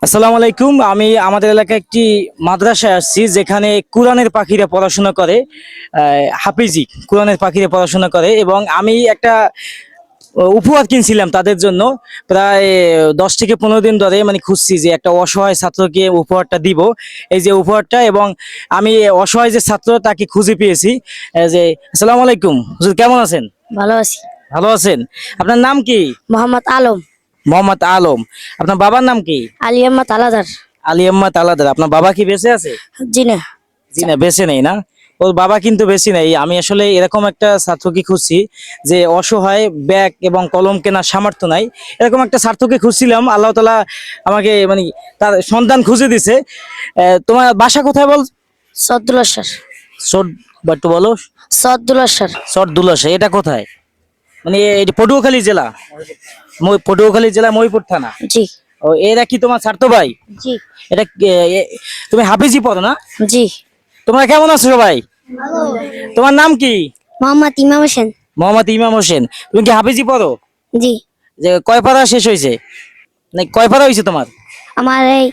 আসসালামু আলাইকুম। আমি আমাদের এলাকায় একটি মাদ্রাসায় আসছি যেখানে কোরআনের পাখিরা পড়াশোনা করে। হাফিজি কোরআনের পাখিরা পড়াশোনা করে এবং আমি একটা উপহার কিনছিলাম তাদের জন্য। প্রায় 10 থেকে 15 দিন ধরে মানে খুঁজছি যে একটা অসহায় ছাত্রকে উপহারটা দিব। এই যে উপহারটা, এবং আমি অসহায় যে ছাত্র তাকে খুঁজে পেয়েছি। যে আসসালামু আলাইকুম হুজুর, কেমন আছেন? ভালো আছি। ভালো আছেন? আপনার নাম কি? মোহাম্মদ আলম। মোহাম্মদ আলম। আপনার বাবার নাম কি? আলী আহমদ আলাদার। আলী আহমদ আলাদার। আপনার বাবা কি বেঁচে আছে? জি না। জি না, বেঁচে নেই না। ওর বাবা কিন্তু বেশি নেই। আমি আসলে এরকম একটা ছাত্রকে খুঁজছি যে অসহায়, ব্যাগ এবং কলম কেনার সামর্থ্য নাই। এরকম একটা ছাত্রকে খুঁজছিলাম, আল্লাহ তাআলা আমাকে মানে তার সন্ধান খুঁজে দিছে। তোমার বাসা কোথায় বল? সদ্দুল্লাহ স্যার। শর্ট বাট্টু বলো। সদ্দুল্লাহ স্যার। শর্টদুলাশা, এটা কোথায়? মানে এটা পটুয়াখালী জেলা? পটুয়াখালী জেলা, মহিপুর থানা। জি। ও, এরা কি তোমার ছাত্র ভাই? জি। এটা তুমি হাফিজি পড়ো না? জি। তোমরা কেমন আছো সবাই? তোমার নাম কি? মোহাম্মদ ইমাম হোসেন। মোহাম্মদ ইমাম হোসেন। তুমি কি হাফিজি পড়ো? জি। যে কয় পারা শেষ হয়েছে, মানে কয় পারা হয়েছে তোমার? আমার এই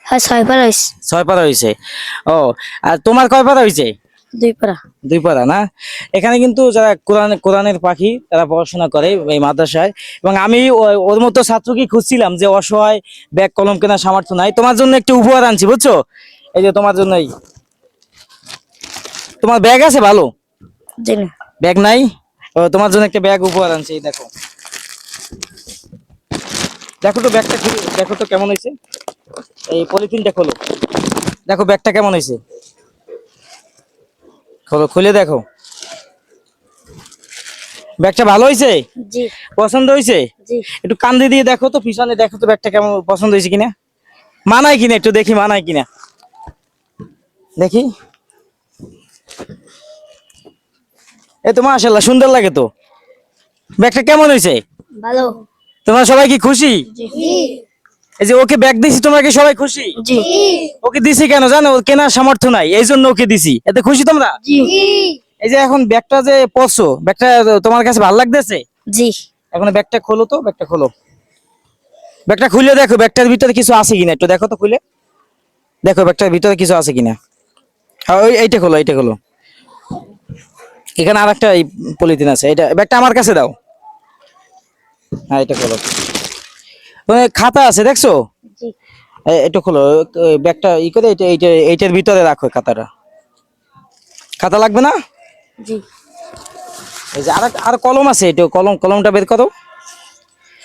6 পারা হইছে। 6 পারা হয়েছে। ও, আর তোমার কয় পারা হয়েছে? 2 পারা। 2 পারা না। এখানে কিন্তু যারা কোরআনের পাখি তারা পড়াশোনা করে এই মাদ্রাসায়, এবং আমি ওর মতো ছাত্রকে খুঁজছিলাম যে অসহায়, ব্যাগ কলম কেনার সামর্থ্য নাই। তোমার জন্য একটু উপহার আনছি, বুঝছো? এই যে তোমার জন্যই। তোমার ব্যাগ আছে ভালো? জি না। ব্যাগ নাই? ও, তোমার জন্য একটা ব্যাগ উপহার আনছি, এই দেখো। দেখো তো ব্যাগটা খুলে দেখো তো কেমন হয়েছে। এই পলিথিনটা খোলো, দেখো ব্যাগটা কেমন হয়েছে। খোলো, খুলে দেখো। ব্যাগটা ভালো হয়েছে? জি। পছন্দ হয়েছে? জি। একটু কান্দে দিয়ে দেখো তো, পিছনে দেখো তো ব্যাগটা কেমন, পছন্দ হয়েছে কিনা, মানায় কিনা, একটু দেখি মানায় কিনা, দেখি। এ তো মাশাআল্লাহ, সুন্দর লাগে তো। ব্যাগটা কেমন হয়েছে? ভালো। তোমরা সবাই কি খুশি? জি। এই যে ওকে ব্যাগ দিছি, তোমরা কি সবাই খুশি? জি। ওকে দিছি কেন জানো? ওর কেনার সামর্থ্য নাই, এই জন্য ওকে দিছি। এতে খুশি তোমরা? জি। এই যে এখন ব্যাগটা যে পরছো, ব্যাগটা তোমার কাছে ভালো লাগতেছে? জি। এখন ব্যাগটা খোলো তো, ব্যাগটা খোলো। ব্যাগটা খুলে দেখো, ব্যাগটার ভিতরে কিছু আছে কিনা, একটু দেখো তো খুলে। দেখো ব্যাগটার ভিতরে কিছু আছে কিনা। হ্যাঁ, এইটা খোলো, এইটা খোলো। এখানে আর একটা পলিথিন আছে, এটা ব্যাগটা আমার কাছে দাও। হ্যাঁ, এটা খোলো। ওখানে খাতা আছে, দেখছো? জি। এটা খোলো। ব্যাগটা করে এইটার ভিতরে রাখো খাতাটা। খাতা লাগবে না? জি। এই যে আর কলম আছে, এটা কলমটা বের করো।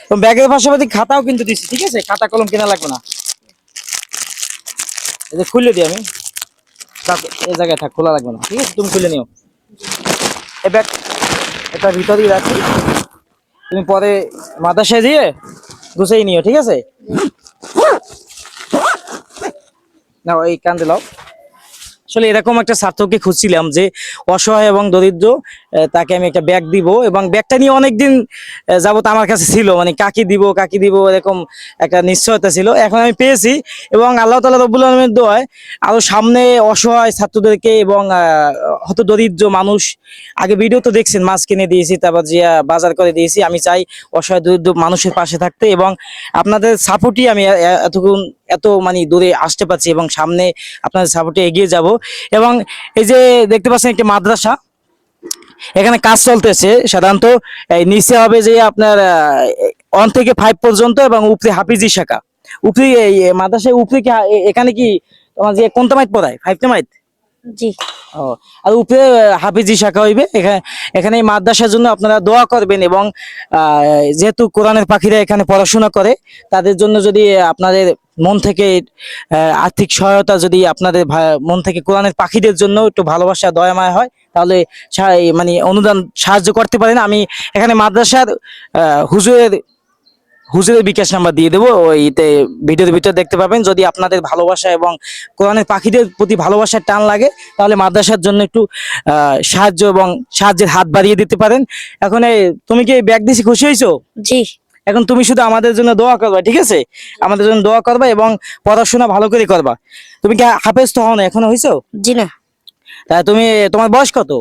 তো ব্যাগের পাশাপাশি খাতাও কিন্তু দিচ্ছি, ঠিক আছে? খাতা কলম কেনা লাগবে না। এই যে খুলে দিই আমি। থাক, এই জায়গায় থাক, খোলা লাগবে না, ঠিক আছে? তুমি খুলে নিও। এই ব্যাগ এটা ভিতরেই রাখি, তুমি পরে মাদ্রাসায় দিয়ে গুছিয়ে নিও, ঠিক আছে? নাও, এই কান্দে লাও। আসলে এরকম একটা ছাত্রকে খুঁজছিলাম যে অসহায় এবং দরিদ্র। তাকে আমি একটা ব্যাগ দিব, এবং ব্যাগটা নিয়ে অনেকদিন যাবত আমার কাছে ছিল, মানে কাকে দিব এরকম একটা নিশ্চয়তা ছিল। এখন আমি পেয়েছি, এবং আল্লাহ তাআলা রব্বুল আলামিনের দোয়ায় আরো সামনে অসহায় ছাত্রদেরকে এবং হত দরিদ্র মানুষ, আগে ভিডিও তো দেখছেন, মাছ কিনে দিয়েছি, তারপর যে বাজার করে দিয়েছি। আমি চাই অসহায় দরিদ্র মানুষের পাশে থাকতে, এবং আপনাদের সাপোর্টই আমি এত মানে দূরে আসতে পারছি, এবং সামনে আপনাদের সাপোর্টে এগিয়ে যাব। এবং এই যে দেখতে পাচ্ছেন একটি মাদ্রাসা, এখানে কাজ চলতেছে। সাধারণত এই নিচে হবে যে আপনার 1 থেকে 5 পর্যন্ত, এবং উপরে হাফিজি শাখা। উপরে এই মাদ্রাসায় উপরে কি এখানে কি তোমার যে কোন তামাইত পড়ায়? 5 তামাইত? জি। ও, আর উপরে হাফিজি শাখা হইবে। এখানে এই মাদ্রাসার জন্য আপনারা দোয়া করবেন, এবং যেহেতু কোরআনের পাখিরা এখানে পড়াশোনা করে, তাদের জন্য যদি আপনাদের মন থেকে আর্থিক সহায়তা, যদি আপনাদের মন থেকে কোরআনের পাখিদের জন্য একটু ভালোবাসা দয়াময় হয়, তাহলে মানে অনুদান সাহায্য করতে পারেন। আমি এখানে মাদ্রাসার হুজুরের হুজুরের বিকাশ নাম্বার দিয়ে দেবো, ওইতে ভিডিওর ভিতরে দেখতে পাবেন। যদি আপনাদের ভালোবাসা এবং কোরআনের পাখিদের প্রতি ভালোবাসার টান লাগে, তাহলে মাদ্রাসার জন্য একটু সাহায্য এবং সাহায্যের হাত বাড়িয়ে দিতে পারেন। এখন তুমি কি ব্যাগ দিছি, খুশি হয়েছো? জি। এখন তুমি শুধু আমাদের জন্য দোয়া করবা, ঠিক আছে? আমাদের জন্য দোয়া করবা এবং পড়াশোনা ভালো করে করবা। তুমি কি হাফেজ তো হও না, এখনো হয়েছো? জি না। তা তোমার বয়স কত?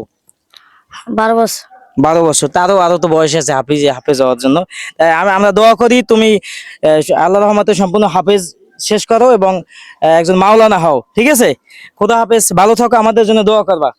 12 বছর। 12 বছর। আরো তো বয়স আছে হাফেজ হওয়ার জন্য। তাই আমরা দোয়া করি তুমি আল্লাহর রহমতে সম্পূর্ণ হাফেজ শেষ করো এবং একজন মাওলানা হও, ঠিক আছে? খোদা হাফেজ, ভালো থাকো, আমাদের জন্য দোয়া করবা।